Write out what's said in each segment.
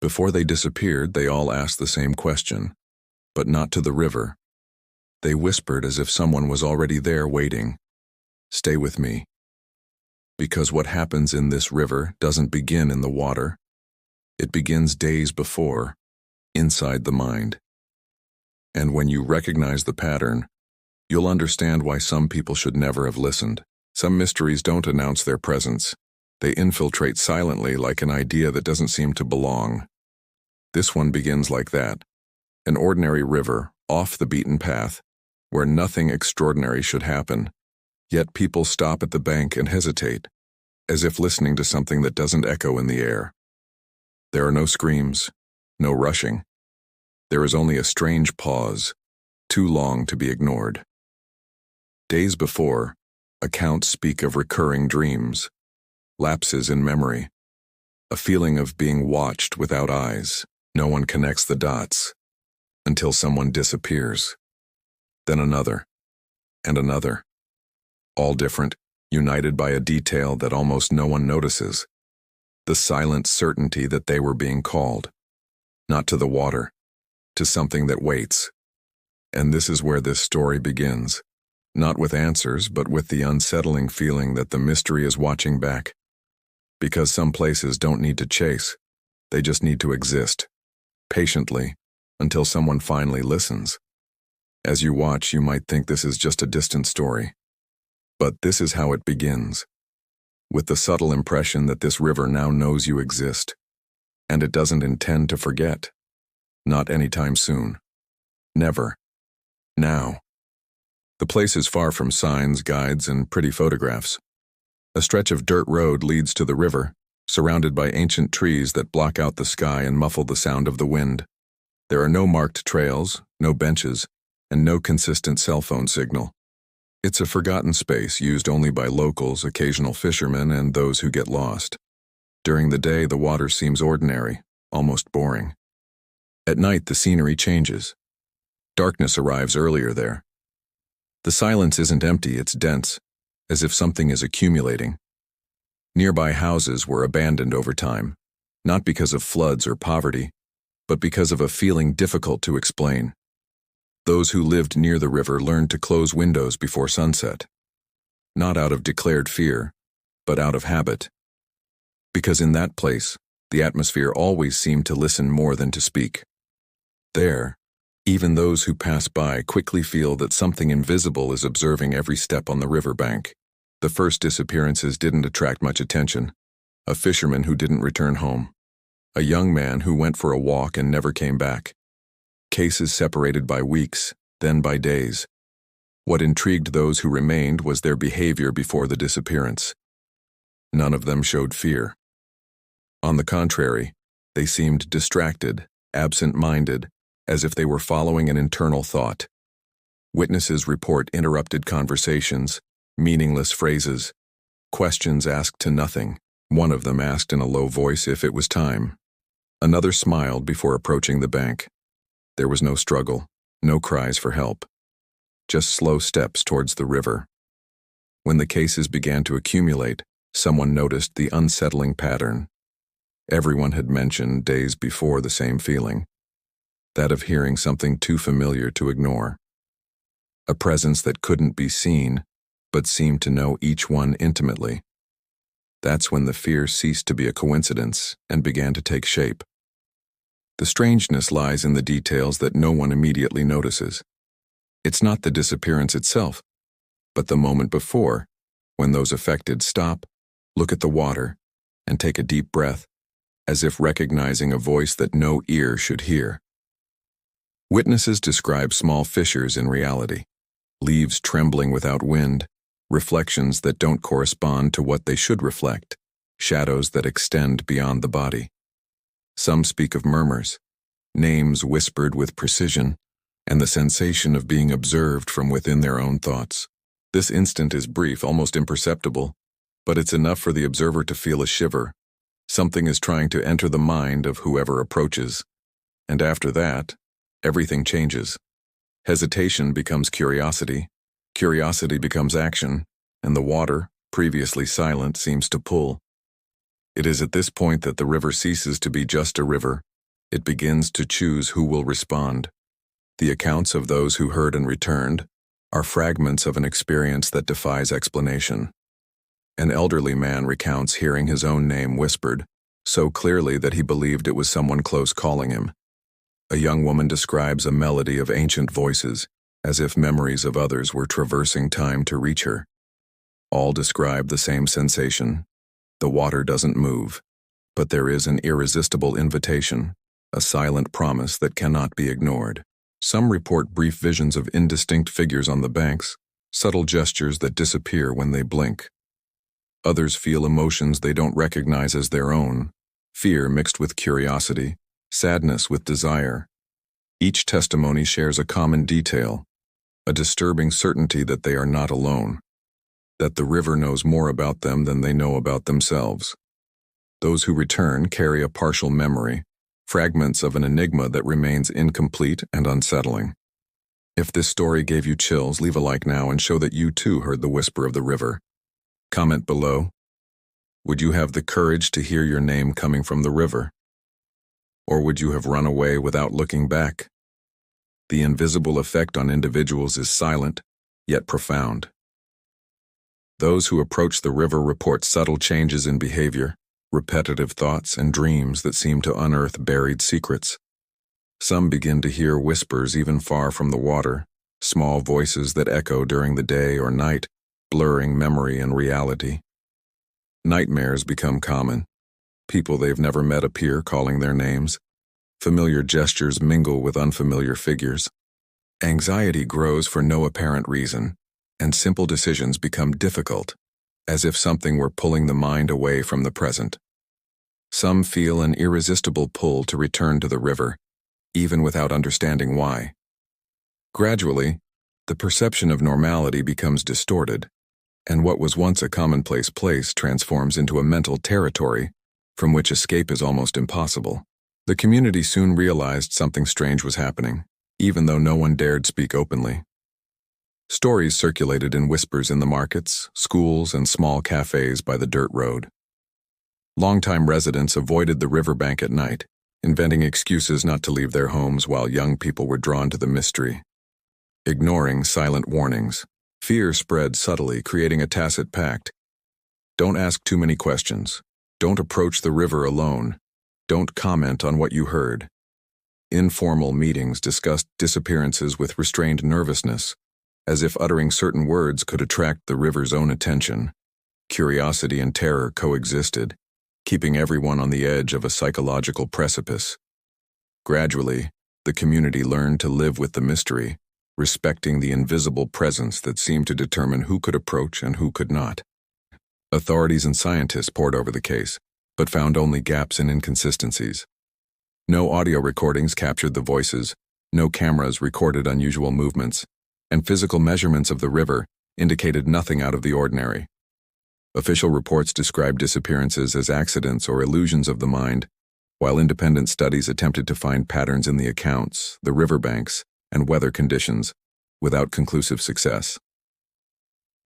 Before they disappeared, they all asked the same question, but not to the river. They whispered as if someone was already there waiting. "Stay with me." Because what happens in this river doesn't begin in the water. It begins days before, inside the mind. And when you recognize the pattern, you'll understand why some people should never have listened. Some mysteries don't announce their presence. They infiltrate silently like an idea that doesn't seem to belong. This one begins like that. An ordinary river, off the beaten path, where nothing extraordinary should happen. Yet people stop at the bank and hesitate, as if listening to something that doesn't echo in the air. There are no screams, no rushing. There is only a strange pause, too long to be ignored. Days before, accounts speak of recurring dreams, lapses in memory, a feeling of being watched without eyes. No one connects the dots until someone disappears. Then another, and another. All different, united by a detail that almost no one notices. The silent certainty that they were being called. Not to the water, to something that waits. And this is where this story begins. Not with answers, but with the unsettling feeling that the mystery is watching back. Because some places don't need to chase, they just need to exist. Patiently, until someone finally listens. As you watch, you might think this is just a distant story. But this is how it begins. With the subtle impression that this river now knows you exist. And it doesn't intend to forget. Not anytime soon. Never. Now. The place is far from signs, guides, and pretty photographs. A stretch of dirt road leads to the river, surrounded by ancient trees that block out the sky and muffle the sound of the wind. There are no marked trails, no benches, and no consistent cell phone signal. It's a forgotten space used only by locals, occasional fishermen, and those who get lost. During the day, the water seems ordinary, almost boring. At night, the scenery changes. Darkness arrives earlier there. The silence isn't empty, it's dense, as if something is accumulating. Nearby houses were abandoned over time, not because of floods or poverty, but because of a feeling difficult to explain. Those who lived near the river learned to close windows before sunset. Not out of declared fear, but out of habit. Because in that place, the atmosphere always seemed to listen more than to speak. There, even those who pass by quickly feel that something invisible is observing every step on the riverbank. The first disappearances didn't attract much attention. A fisherman who didn't return home. A young man who went for a walk and never came back. Cases separated by weeks, then by days. What intrigued those who remained was their behavior before the disappearance. None of them showed fear. On the contrary, they seemed distracted, absent-minded, as if they were following an internal thought. Witnesses report interrupted conversations, meaningless phrases, questions asked to nothing. One of them asked in a low voice if it was time. Another smiled before approaching the bank. There was no struggle, no cries for help. Just slow steps towards the river. When the cases began to accumulate, someone noticed the unsettling pattern. Everyone had mentioned days before the same feeling. That of hearing something too familiar to ignore. A presence that couldn't be seen, but seemed to know each one intimately. That's when the fear ceased to be a coincidence and began to take shape. The strangeness lies in the details that no one immediately notices. It's not the disappearance itself, but the moment before, when those affected stop, look at the water, and take a deep breath, as if recognizing a voice that no ear should hear. Witnesses describe small fissures in reality, leaves trembling without wind, reflections that don't correspond to what they should reflect, shadows that extend beyond the body. Some speak of murmurs, names whispered with precision, and the sensation of being observed from within their own thoughts. This instant is brief, almost imperceptible, but it's enough for the observer to feel a shiver. Something is trying to enter the mind of whoever approaches. And after that, everything changes. Hesitation becomes curiosity, curiosity becomes action, and the water, previously silent, seems to pull. It is at this point that the river ceases to be just a river It begins to choose who will respond. The accounts of those who heard and returned are fragments of an experience that defies explanation. An elderly man recounts hearing his own name whispered, so clearly that he believed it was someone close calling him. A young woman describes a melody of ancient voices, as if memories of others were traversing time to reach her. All describe the same sensation. The water doesn't move, but there is an irresistible invitation, a silent promise that cannot be ignored. Some report brief visions of indistinct figures on the banks, subtle gestures that disappear when they blink. Others feel emotions they don't recognize as their own, fear mixed with curiosity, sadness with desire. Each testimony shares a common detail, a disturbing certainty that they are not alone, that the river knows more about them than they know about themselves. Those who return carry a partial memory, fragments of an enigma that remains incomplete and unsettling. If this story gave you chills, leave a like now and show that you too heard the whisper of the river. Comment below. Would you have the courage to hear your name coming from the river? Or would you have run away without looking back? The invisible effect on individuals is silent, yet profound. Those who approach the river report subtle changes in behavior, repetitive thoughts and dreams that seem to unearth buried secrets. Some begin to hear whispers even far from the water, small voices that echo during the day or night, blurring memory and reality. Nightmares become common. People they've never met appear calling their names. Familiar gestures mingle with unfamiliar figures. Anxiety grows for no apparent reason, and simple decisions become difficult, as if something were pulling the mind away from the present. Some feel an irresistible pull to return to the river, even without understanding why. Gradually, the perception of normality becomes distorted, and what was once a commonplace place transforms into a mental territory from which escape is almost impossible. The community soon realized something strange was happening, even though no one dared speak openly. Stories circulated in whispers in the markets, schools, and small cafes by the dirt road. Longtime residents avoided the riverbank at night, inventing excuses not to leave their homes while young people were drawn to the mystery. Ignoring silent warnings, fear spread subtly, creating a tacit pact. Don't ask too many questions. Don't approach the river alone. Don't comment on what you heard. Informal meetings discussed disappearances with restrained nervousness, as if uttering certain words could attract the river's own attention. Curiosity and terror coexisted, keeping everyone on the edge of a psychological precipice. Gradually, the community learned to live with the mystery, respecting the invisible presence that seemed to determine who could approach and who could not. Authorities and scientists pored over the case, but found only gaps and inconsistencies. No audio recordings captured the voices, no cameras recorded unusual movements, and physical measurements of the river indicated nothing out of the ordinary. Official reports described disappearances as accidents or illusions of the mind, while independent studies attempted to find patterns in the accounts, the riverbanks, and weather conditions, without conclusive success.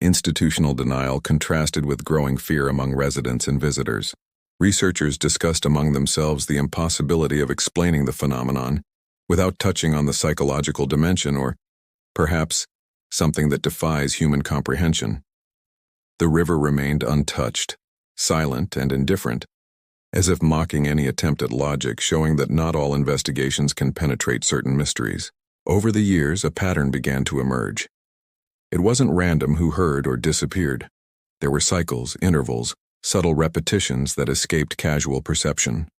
Institutional denial contrasted with growing fear among residents and visitors. Researchers discussed among themselves the impossibility of explaining the phenomenon without touching on the psychological dimension or, perhaps, something that defies human comprehension. The river remained untouched, silent and indifferent, as if mocking any attempt at logic, showing that not all investigations can penetrate certain mysteries. Over the years, a pattern began to emerge. It wasn't random who heard or disappeared. There were cycles, intervals, subtle repetitions that escaped casual perception.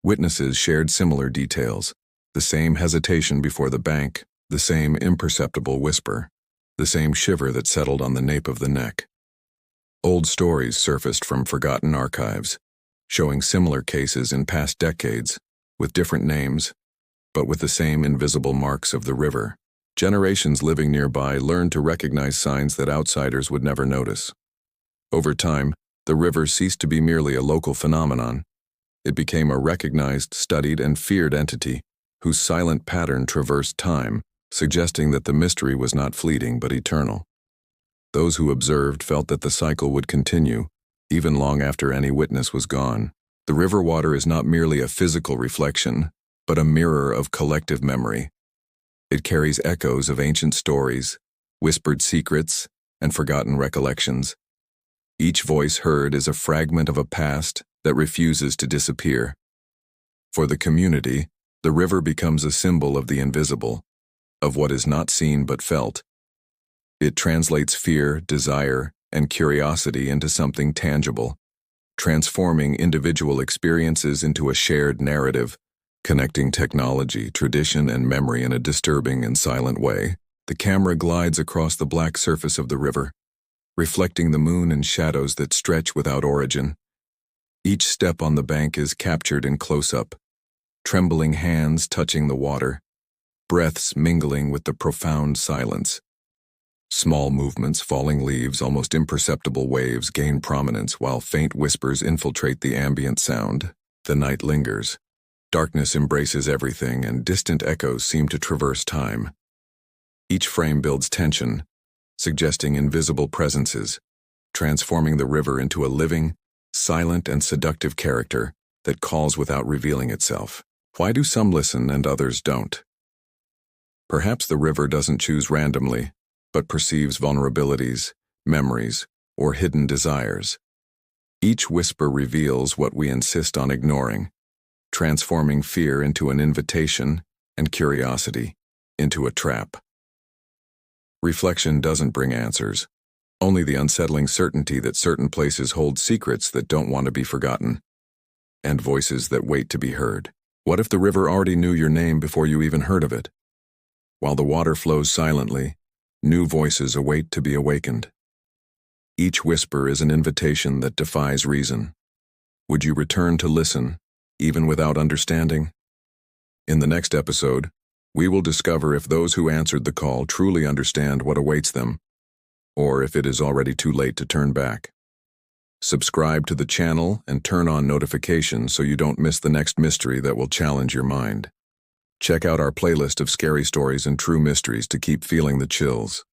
Witnesses shared similar details, the same hesitation before the bank, the same imperceptible whisper, the same shiver that settled on the nape of the neck. Old stories surfaced from forgotten archives, showing similar cases in past decades, with different names, but with the same invisible marks of the river. Generations living nearby learned to recognize signs that outsiders would never notice. Over time, the river ceased to be merely a local phenomenon. It became a recognized, studied, and feared entity whose silent pattern traversed time, suggesting that the mystery was not fleeting but eternal. Those who observed felt that the cycle would continue, even long after any witness was gone. The river water is not merely a physical reflection, but a mirror of collective memory. It carries echoes of ancient stories, whispered secrets, and forgotten recollections. Each voice heard is a fragment of a past that refuses to disappear. For the community, the river becomes a symbol of the invisible, of what is not seen but felt. It translates fear, desire, and curiosity into something tangible, transforming individual experiences into a shared narrative, connecting technology, tradition, and memory in a disturbing and silent way. The camera glides across the black surface of the river, reflecting the moon and shadows that stretch without origin. Each step on the bank is captured in close-up, trembling hands touching the water, breaths mingling with the profound silence. Small movements, falling leaves, almost imperceptible waves gain prominence while faint whispers infiltrate the ambient sound. The night lingers. Darkness embraces everything, and distant echoes seem to traverse time. Each frame builds tension, suggesting invisible presences, transforming the river into a living, silent, and seductive character that calls without revealing itself. Why do some listen and others don't? Perhaps the river doesn't choose randomly, but perceives vulnerabilities, memories, or hidden desires. Each whisper reveals what we insist on ignoring, transforming fear into an invitation and curiosity into a trap. Reflection doesn't bring answers, only the unsettling certainty that certain places hold secrets that don't want to be forgotten, and voices that wait to be heard. What if the river already knew your name before you even heard of it? While the water flows silently, new voices await to be awakened. Each whisper is an invitation that defies reason. Would you return to listen, even without understanding? In the next episode, we will discover if those who answered the call truly understand what awaits them, or if it is already too late to turn back. Subscribe to the channel and turn on notifications so you don't miss the next mystery that will challenge your mind. Check out our playlist of scary stories and true mysteries to keep feeling the chills.